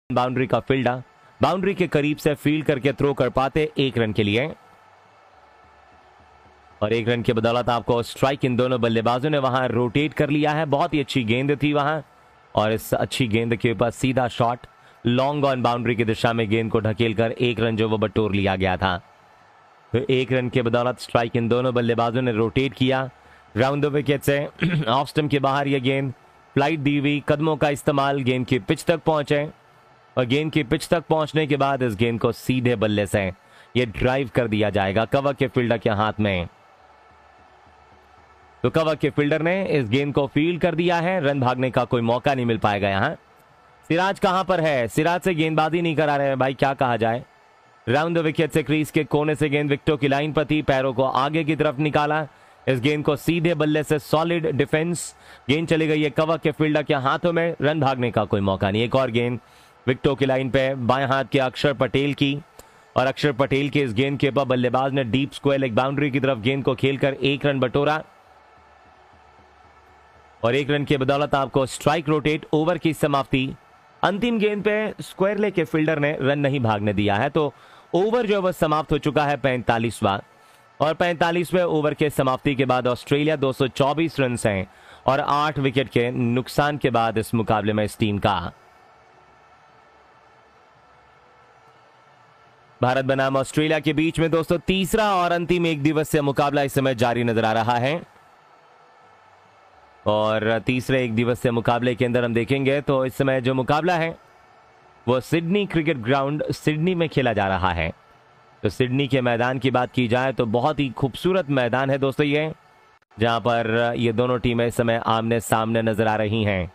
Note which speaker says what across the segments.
Speaker 1: Boundary का fielder boundary के करीब से फील्ड करके थ्रो कर पाते 1 रन के लिए, और 1 रन की बदौलत आपको स्ट्राइक इन दोनों बल्लेबाजों ने वहां रोटेट कर लिया है। बहुत ही अच्छी गेंद थी वहां, और इस अच्छी गेंद के ऊपर सीधा शॉट लॉन्ग ऑन बाउंड्री की दिशा में गेंद को ढकेलकर 1 रन जो वो बटोर लिया गया था। तो 1 रन के बदौलत स्ट्राइक इन दोनों बल्लेबाजों ने रोटेट किया राउंड द विकेट से। ऑफ स्टंप के बाहर यह गेंद फ्लाइट दी हुई, कदमों का इस्तेमाल, गेंद की पिच तक पहुंचे, और गेंद की पिच तक पहुंचने के बाद इस गेंद को सीधे बल्ले से ये ड्राइव कर दिया जाएगा कवर के फील्डर के हाथ में। तो कवर के फील्डर ने इस गेंद को फील्ड कर दिया है, रन भागने का कोई मौका नहीं मिल पाएगा यहां। सिराज कहां पर है? सिराज से गेंदबाजी नहीं करा रहे हैं भाई, क्या कहा जाए। राउंड द विकेट से क्रीज के कोने से गेंद विकेटों की लाइन पर थी, पैरों को आगे की तरफ निकाला, इस गेंद को सीधे बल्ले से सॉलिड डिफेंस, गेंद चली गई है कवर के फील्डर के हाथों में, रन भागने का कोई मौका नहीं। एक और गेंद विकेटों की लाइन पे बाएं हाथ के अक्षर पटेल की, और अक्षर पटेल के इस गेंद के ऊपर बल्लेबाज ने डीप स्क्वायर लेग बाउंड्री की तरफ गेंद को खेलकर 1 रन बटोरा, और 1 रन की बदौलत आपको स्ट्राइक रोटेट। ओवर की समाप्ति, अंतिम गेंद पे स्क्वायर लेग के फील्डर ने रन नहीं भागने दिया है, तो ओवर जो वह समाप्त हो चुका है 45वां, और 45वें ओवर के समाप्ति के बाद ऑस्ट्रेलिया 224 रन हैं, और 8 विकेट के नुकसान के बाद इस मुकाबले में इस टीम का भारत बनाम ऑस्ट्रेलिया के बीच में दोस्तों तीसरा और अंतिम 1 दिवसीय मुकाबला इस समय जारी नजर आ रहा है। और तीसरे 1 दिवसीय मुकाबले के अंदर हम देखेंगे तो इस समय जो मुकाबला है वो सिडनी क्रिकेट ग्राउंड सिडनी में खेला जा रहा है। तो सिडनी के मैदान की बात की जाए तो बहुत ही खूबसूरत मैदान है दोस्तों ये, जहां पर ये दोनों टीमें इस समय आमने सामने नजर आ रही हैं।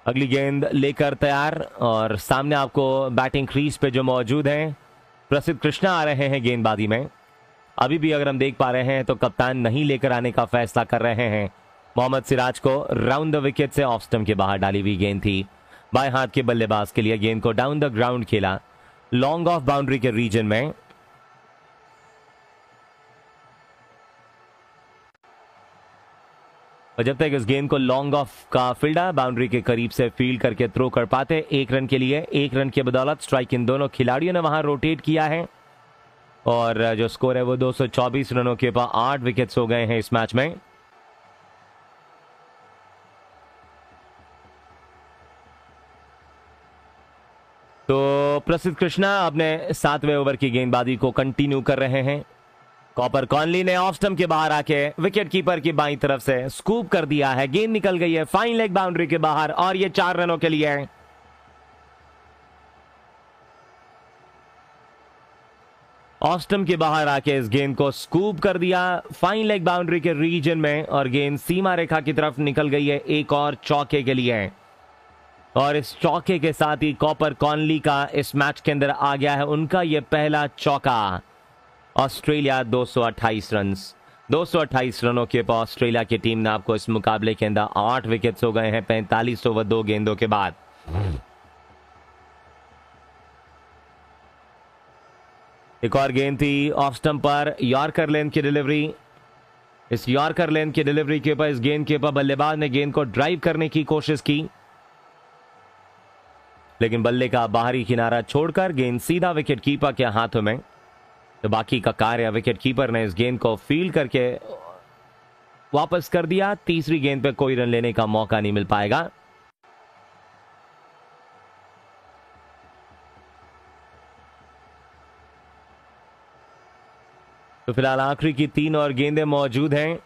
Speaker 1: अगली गेंद लेकर तैयार, और सामने आपको बैटिंग क्रीज पे जो मौजूद हैं प्रसिद्ध कृष्णा आ रहे हैं गेंदबाजी में। अभी भी अगर हम देख पा रहे हैं तो कप्तान नहीं लेकर आने का फैसला कर रहे हैं मोहम्मद सिराज को। राउंड द विकेट से ऑफ स्टंप के बाहर डाली हुई गेंद थी, बाएं हाथ के बल्लेबाज के लिए गेंद को डाउन द ग्राउंड खेला, लॉन्ग ऑफ बाउंड्री के रीजन में। और जब तक इस गेंद को लॉन्ग ऑफ का फील्डर बाउंड्री के करीब से फील्ड करके थ्रो कर पाते 1 रन के लिए, 1 रन की बदौलत स्ट्राइक इन दोनों खिलाड़ियों ने वहां रोटेट किया है, और जो स्कोर है वो 224 रनों के ऊपर 8 विकेट्स हो गए हैं इस मैच में। तो प्रसिद्ध कृष्णा अपने 7वें ओवर की गेंदबाजी को कंटिन्यू कर रहे हैं। कॉपर कॉनली ने ऑफ स्टंप के बाहर आके विकेट कीपर की बाईं तरफ से स्कूप कर दिया है, गेंद निकल गई है फाइन लेग बाउंड्री के बाहर, और ये 4 रनों के लिए है। ऑफ स्टंप के बाहर आके इस गेंद को स्कूप कर दिया फाइन लेग बाउंड्री के रीजन में, और गेंद सीमा रेखा की तरफ निकल गई है एक और चौके के लिए। और इस चौके के साथ ही कॉपर कॉनली का इस मैच के अंदर आ गया है उनका यह पहला चौका। ऑस्ट्रेलिया 228 रनों के ऊपर ऑस्ट्रेलिया की टीम ने आपको इस मुकाबले के अंदर 8 विकेट्स हो गए हैं 45 ओवर 2 गेंदों के बाद। एक और गेंद थी ऑफ स्टंप पर, यॉर्कर लेंथ की डिलीवरी। इस यॉर्कर लेंथ की डिलीवरी के ऊपर इस गेंद के ऊपर बल्लेबाज ने गेंद को ड्राइव करने की कोशिश की, लेकिन बल्ले का बाहरी किनारा छोड़कर गेंद सीधा विकेट कीपर के हाथों में। तो बाकी का कार्य विकेट कीपर ने इस गेंद को फील्ड करके वापस कर दिया। तीसरी गेंद पे कोई रन लेने का मौका नहीं मिल पाएगा। तो फिलहाल आखिरी की 3 और गेंदें मौजूद हैं,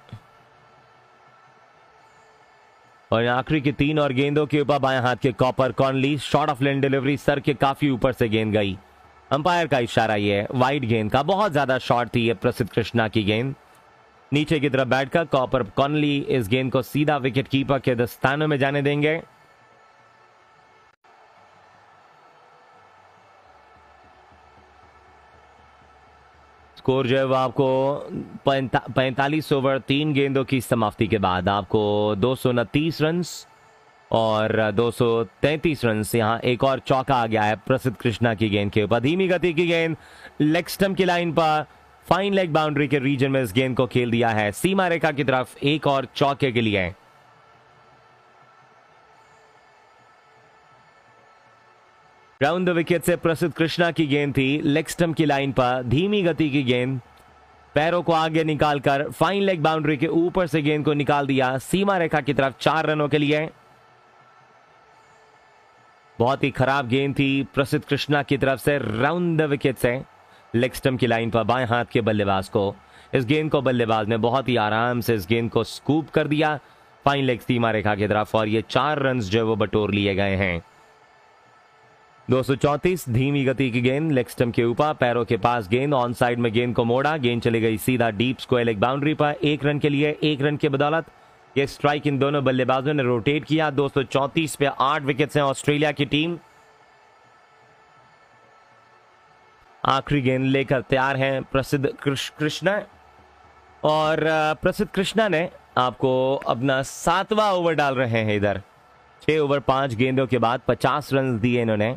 Speaker 1: और आखिरी की 3 और गेंदों के ऊपर बाएं हाथ के copper Conley short of length delivery, sir के काफी ऊपर से गेंद गई। अंपायर का इशारा यह वाइड गेंद का, बहुत ज्यादा शॉर्ट थी ये प्रसिद्ध कृष्णा की गेंद। नीचे की तरफ बैठकर कॉपर कॉनली इस गेंद को सीधा विकेट कीपर के दस्तानों में जाने देंगे। स्कोर जो है वो आपको 45 ओवर 3 गेंदों की समाप्ति के बाद आपको 229 रन और 233 रन। यहां एक और चौका आ गया है प्रसिद्ध कृष्णा की गेंद के ऊपर। धीमी गति की गेंद लेग स्टंप की लाइन पर फाइन लेग बाउंड्री के रीजन में इस गेंद को खेल दिया है सीमा रेखा की तरफ, एक और चौके के लिए। राउंड द विकेट से प्रसिद्ध कृष्णा की गेंद थी, लेग स्टंप की लाइन पर, धीमी गति की गेंद, पैरों को आगे निकालकर फाइन लेग बाउंड्री के ऊपर से गेंद को निकाल दिया सीमा रेखा की तरफ 4 रनों के लिए। बहुत ही खराब गेंद थी प्रसिद्ध कृष्णा की तरफ से राउंड द विकेट से, लेग स्टंप की लाइन पर बाएं हाथ के बल्लेबाज को। इस गेंद को बल्लेबाज ने बहुत ही आराम से इस गेंद को स्कूप कर दिया फाइन लेग सीमा रेखा की तरफ, और ये 4 रन जो है वो बटोर लिए गए हैं। 234, धीमी गति की गेंद, लेग स्टंप के ऊपर, पैरों के पास गेंद, ऑन साइड में गेंद को मोड़ा, गेंद चली गई सीधा डीप स्क्वायर लेग बाउंड्री पर। 1 रन के लिए, 1 रन की बदौलत ये स्ट्राइक इन दोनों बल्लेबाजों ने रोटेट किया। 234 पे 8 विकेट्स हैं ऑस्ट्रेलिया की टीम। आखिरी गेंद लेकर तैयार हैं प्रसिद्ध कृष्णा, और प्रसिद्ध कृष्णा ने आपको अपना 7वां ओवर डाल रहे हैं इधर। 6 ओवर 5 गेंदों के बाद 50 रन दिए इन्होंने,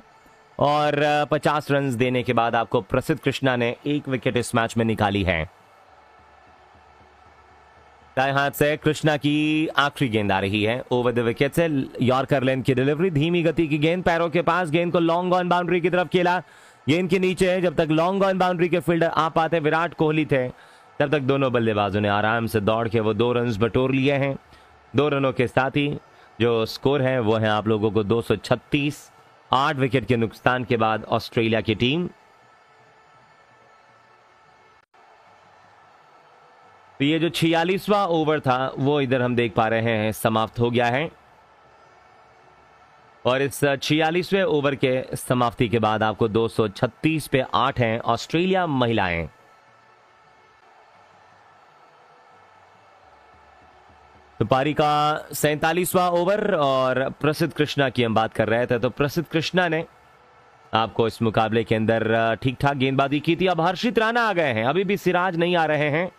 Speaker 1: और 50 रन देने के बाद आपको प्रसिद्ध कृष्णा ने 1 विकेट इस मैच में निकाली है। दाएं हाथ से कृष्णा की आखिरी गेंद आ रही है ओवर द विकेट से, यॉर्कर लेंथ की डिलीवरी, धीमी गति की गेंद, पैरों के पास, गेंद को लॉन्ग ऑन बाउंड्री की तरफ खेला, गेंद के नीचे है। जब तक लॉन्ग ऑन बाउंड्री के फील्डर आ पाते विराट कोहली थे, तब तक दोनों बल्लेबाजों ने आराम से दौड़ के वो 2 रन बटोर लिए हैं। 2 रनों के साथ ही जो स्कोर है वो है आप लोगों को 236। 8 विकेट के नुकसान के बाद ऑस्ट्रेलिया की टीम। तो ये जो 46वां ओवर था वो इधर हम देख पा रहे हैं समाप्त हो गया है, और इस 46वें ओवर के समाप्ति के बाद आपको 236 पे 8 हैं ऑस्ट्रेलिया महिलाएं। तो पारी का 47वां ओवर, और प्रसिद्ध कृष्णा की हम बात कर रहे थे, तो प्रसिद्ध कृष्णा ने आपको इस मुकाबले के अंदर ठीक ठाक गेंदबाजी की थी। अब हर्षित राणा आ गए हैं, अभी भी सिराज नहीं आ रहे हैं।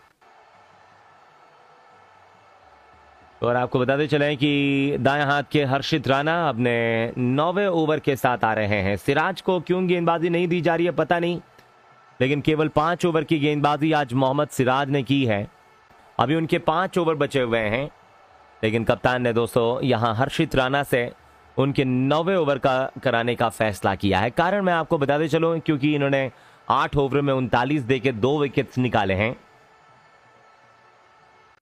Speaker 1: और आपको बताते चलें कि दाएं हाथ के हर्षित राणा अपने 9वें ओवर के साथ आ रहे हैं। सिराज को क्यों गेंदबाजी नहीं दी जा रही है पता नहीं, लेकिन केवल 5 ओवर की गेंदबाजी आज मोहम्मद सिराज ने की है। अभी उनके 5 ओवर बचे हुए हैं, लेकिन कप्तान ने दोस्तों यहां हर्षित राणा से उनके 9वें ओवर का कराने का फैसला किया है। कारण मैं आपको बताते चलूं, क्योंकि इन्होंने 8 ओवर में 39 देके 2 विकेट्स निकाले हैं।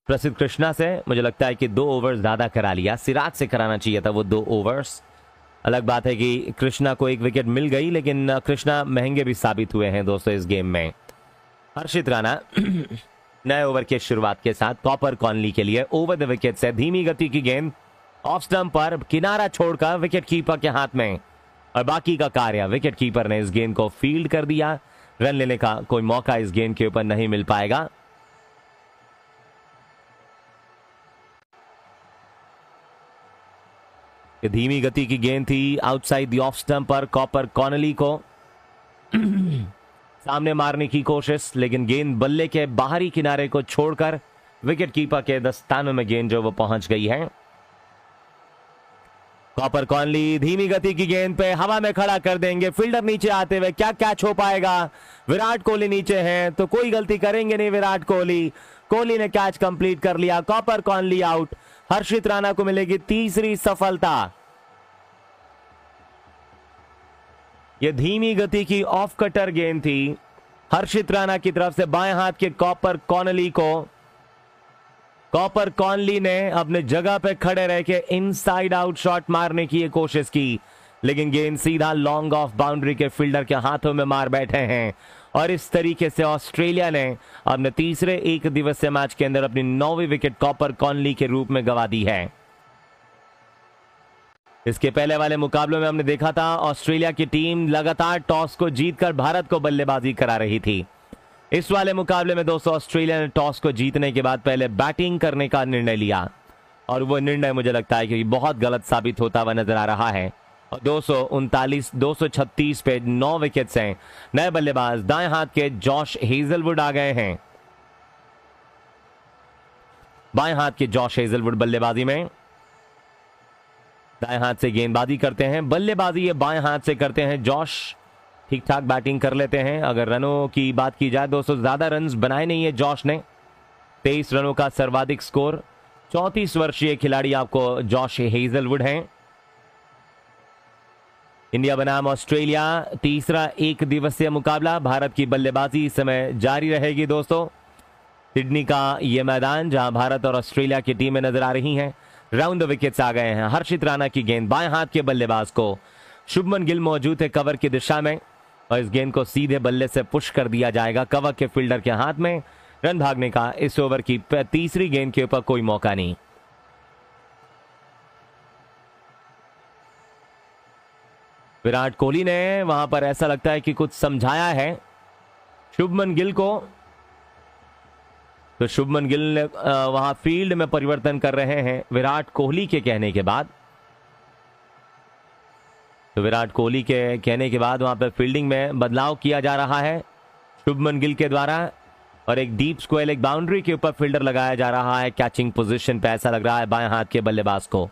Speaker 1: प्रसिद्ध कृष्णा से मुझे लगता है कि 2 ओवर ज्यादा करा लिया, सिराज से कराना चाहिए था वो 2 ओवर्स। अलग बात है कि कृष्णा को 1 विकेट मिल गई, लेकिन कृष्णा महंगे भी साबित हुए हैं दोस्तों इस गेम में। हर्षित राणा नए ओवर के शुरुआत के साथ कॉपर कॉनली के लिए ओवर द विकेट से, धीमी गति की गेंद, ऑफ स्टंप पर, किनारा छोड़कर विकेट कीपर के हाथ में, और बाकी का कार्य विकेट कीपर ने इस गेंद को फील्ड कर दिया। रन लेने का कोई मौका इस गेंद के ऊपर नहीं मिल पाएगा। धीमी गति की गेंद थी, आउटसाइड द ऑफ स्टंप पर, कॉपर कॉनली को सामने मारने की कोशिश, लेकिन गेंद बल्ले के बाहरी किनारे को छोड़कर विकेट कीपर के दस्तानों में गेंद जो वो पहुंच गई है। कॉपर कॉनली धीमी गति की गेंद पे हवा में खड़ा कर देंगे, फील्डर नीचे आते हुए, क्या कैच हो पाएगा? विराट कोहली नीचे हैं तो कोई गलती करेंगे नहीं विराट कोहली। कोहली ने कैच कंप्लीट कर लिया, कॉपर कॉनली आउट। हर्षित राणा को मिलेगी तीसरी सफलता। यह धीमी गति की ऑफ कटर गेंद थी हर्षित राणा की तरफ से बाएं हाथ के कॉपर कॉनली को। कॉपर कॉनली ने अपने जगह पे खड़े रह के इनसाइड आउट शॉट मारने की कोशिश की, लेकिन गेंद सीधा लॉन्ग ऑफ बाउंड्री के फील्डर के हाथों में मार बैठे हैं, और इस तरीके से ऑस्ट्रेलिया ने अपने तीसरे 1 दिवसीय मैच के अंदर अपनी 9वीं विकेट कॉपर कॉनली के रूप में गंवा दी है। इसके पहले वाले मुकाबलों में हमने देखा था ऑस्ट्रेलिया की टीम लगातार टॉस को जीतकर भारत को बल्लेबाजी करा रही थी। इस वाले मुकाबले में दोस्तों ऑस्ट्रेलिया ने टॉस को जीतने के बाद पहले बैटिंग करने का निर्णय लिया, और वो निर्णय मुझे लगता है कि बहुत गलत साबित होता हुआ नजर आ रहा है। 236 पे 9 विकेट्स हैं। नए बल्लेबाज दाएं हाथ के जॉश हेजलवुड आ गए हैं। बाएं हाथ के जॉश हेजलवुड बल्लेबाजी में, दाएं हाथ से गेंदबाजी करते हैं, बल्लेबाजी ये बाएं हाथ से करते हैं। जॉश ठीक ठाक बैटिंग कर लेते हैं। अगर रनों की बात की जाए दोस्तों, ज्यादा रन्स बनाए नहीं है जॉश ने, 23 रनों का सर्वाधिक स्कोर। 34 वर्षीय खिलाड़ी आपको जॉश हेजलवुड हैं। इंडिया बनाम ऑस्ट्रेलिया, तीसरा एक दिवसीय मुकाबला। भारत की बल्लेबाजी इस समय जारी रहेगी दोस्तों। सिडनी का यह मैदान जहां भारत और ऑस्ट्रेलिया की टीमें नजर आ रही हैं। राउंड द विकेट्स आ गए हैं। हर्षित राणा की गेंद, बाएं हाथ के बल्लेबाज को शुभमन गिल मौजूद है कवर की दिशा में और इस गेंद को सीधे बल्ले से पुश कर दिया जाएगा। कवर के फील्डर के हाथ में। रन भागने का इस ओवर की तीसरी गेंद के ऊपर कोई मौका नहीं। विराट कोहली ने वहां पर ऐसा लगता है कि कुछ समझाया है शुभमन गिल को, तो शुभमन गिल ने वहां फील्ड में परिवर्तन कर रहे हैं विराट कोहली के कहने के बाद। तो विराट कोहली के कहने के बाद वहां पर फील्डिंग में बदलाव किया जा रहा है शुभमन गिल के द्वारा और एक डीप स्क्वायर, एक बाउंड्री के ऊपर फील्डर लगाया जा रहा है कैचिंग पोजीशन पे। ऐसा लग रहा है बाएं हाथ के बल्लेबाज को।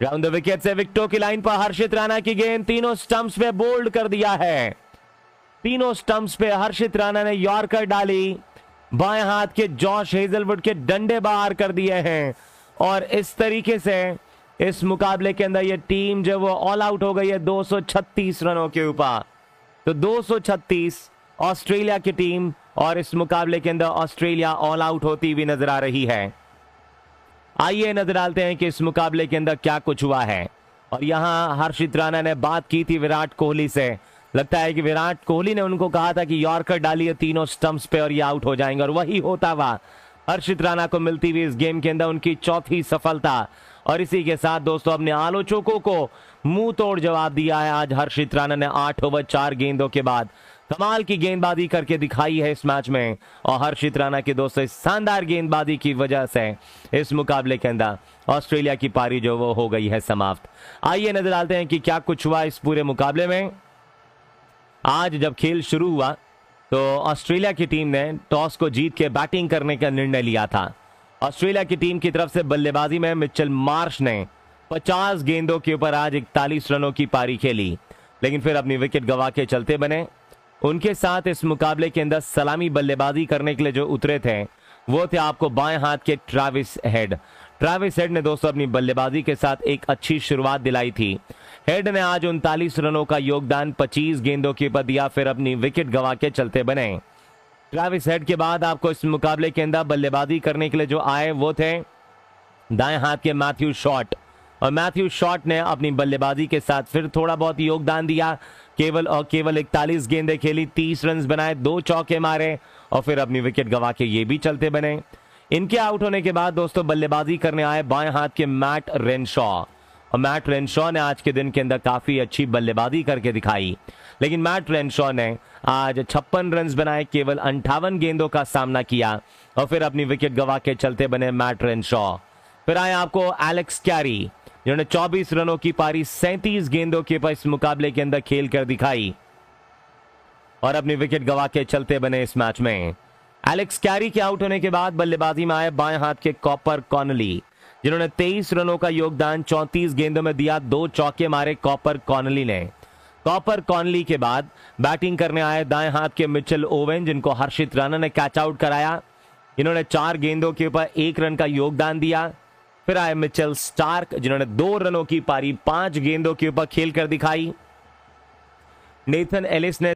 Speaker 1: राउंड द विकेट से विकेटों की लाइन पर हर्षित राणा की गेंद, तीनों स्टंप्स पे बोल्ड कर दिया है। तीनों स्टंप्स पे हर्षित राणा ने यॉर्कर डाली। बाएं हाथ के जॉश हेजलवुड के डंडे बाहर कर दिए हैं और इस तरीके से इस मुकाबले के अंदर ये टीम जो वो ऑल आउट हो गई है 236 रनों के ऊपर। तो 236 ऑस्ट्रेलिया की टीम और इस मुकाबले के अंदर ऑस्ट्रेलिया ऑल आउट होती हुई नजर आ रही है। आइए नजर डालते हैं कि इस मुकाबले के अंदर क्या कुछ हुआ है। और यहां हर्षित राणा ने बात की थी विराट कोहली से। लगता है कि विराट कोहली ने उनको कहा था कि यॉर्कर डालिए तीनों स्टंप्स पे और ये आउट हो जाएंगे और वही होता हुआ हर्षित राणा को मिलती हुई इस गेम के अंदर उनकी चौथी सफलता। और इसी के साथ दोस्तों अपने आलोचकों को मुंह तोड़ जवाब दिया है आज हर्षित राणा ने। 8 ओवर 4 गेंदों के बाद कमाल की गेंदबाजी करके दिखाई है इस मैच में और हर्षित राणा की दोस्तों इस शानदार गेंदबाजी की वजह से इस मुकाबले के अंदर ऑस्ट्रेलिया की पारी जो वो हो गई है समाप्त। आइए नजर डालते हैं कि क्या कुछ हुआ इस पूरे मुकाबले में। आज जब खेल शुरू हुआ तो ऑस्ट्रेलिया की टीम ने टॉस को जीत के बैटिंग करने का निर्णय लिया था। ऑस्ट्रेलिया की टीम की तरफ से बल्लेबाजी में मिचेल मार्श ने 50 गेंदों के ऊपर आज 41 रनों की पारी खेली, लेकिन फिर अपनी विकेट गंवा के चलते बने। उनके साथ इस मुकाबले के अंदर सलामी बल्लेबाजी करने के लिए जो उतरे थे वो थे आपको बाएं हाथ के ट्रेविस हेड। ट्रेविस हेड ने दोस्तों अपनी बल्लेबाजी के साथ एक अच्छी शुरुआत दिलाई थी। हेड ने आज 39 रनों का योगदान 25 गेंदों के ऊपर दिया, फिर अपनी विकेट गंवा के चलते बने। ट्रेविस हेड के बाद आपको इस मुकाबले के अंदर बल्लेबाजी करने के लिए जो आए वो थे दाएं हाथ के मैथ्यू शॉट। और मैथ्यू शॉट ने अपनी बल्लेबाजी के साथ फिर थोड़ा बहुत योगदान दिया। केवल 41 गेंदें खेली, 30 रन बनाए, 2 चौके मारे और फिर अपनी विकेट गंवा के ये भी चलते बने। इनके आउट होने के बाद दोस्तों बल्लेबाजी करने आए बाएं हाथ के मैट रेनशॉ और मैट रेनशॉ ने आज के दिन के अंदर काफी अच्छी बल्लेबाजी करके दिखाई। लेकिन मैट रेनशॉ ने आज 56 रन बनाए, केवल 58 गेंदों का सामना किया और फिर अपनी विकेट गंवा के चलते बने मैट रेनशॉ। फिर आए आपको एलेक्स कैरी जिन्होंने 24 रनों की पारी 37 गेंदों के ऊपर इस मुकाबले के अंदर खेल कर दिखाई और अपनी विकेट गंवा के चलते बने इस मैच में। एलेक्स कैरी के आउट होने के बाद बल्लेबाजी में आए बाएं हाथ के कॉपर कॉनली जिन्होंने 23 रनों का योगदान 34 गेंदों में दिया, 2 चौके मारे कॉपर कॉनली ने। कॉपर कॉनली के बाद बैटिंग करने आए दाएं हाथ के मिचेल ओवेन जिनको हर्षित राणा ने कैच आउट कराया। इन्होंने 4 गेंदों के ऊपर 1 रन का योगदान दिया। फिर आए मिचेल स्टार्क जिन्होंने 2 रनों की पारी 5 गेंदों के ऊपर खेलकर दिखाई। नेथन एलिस ने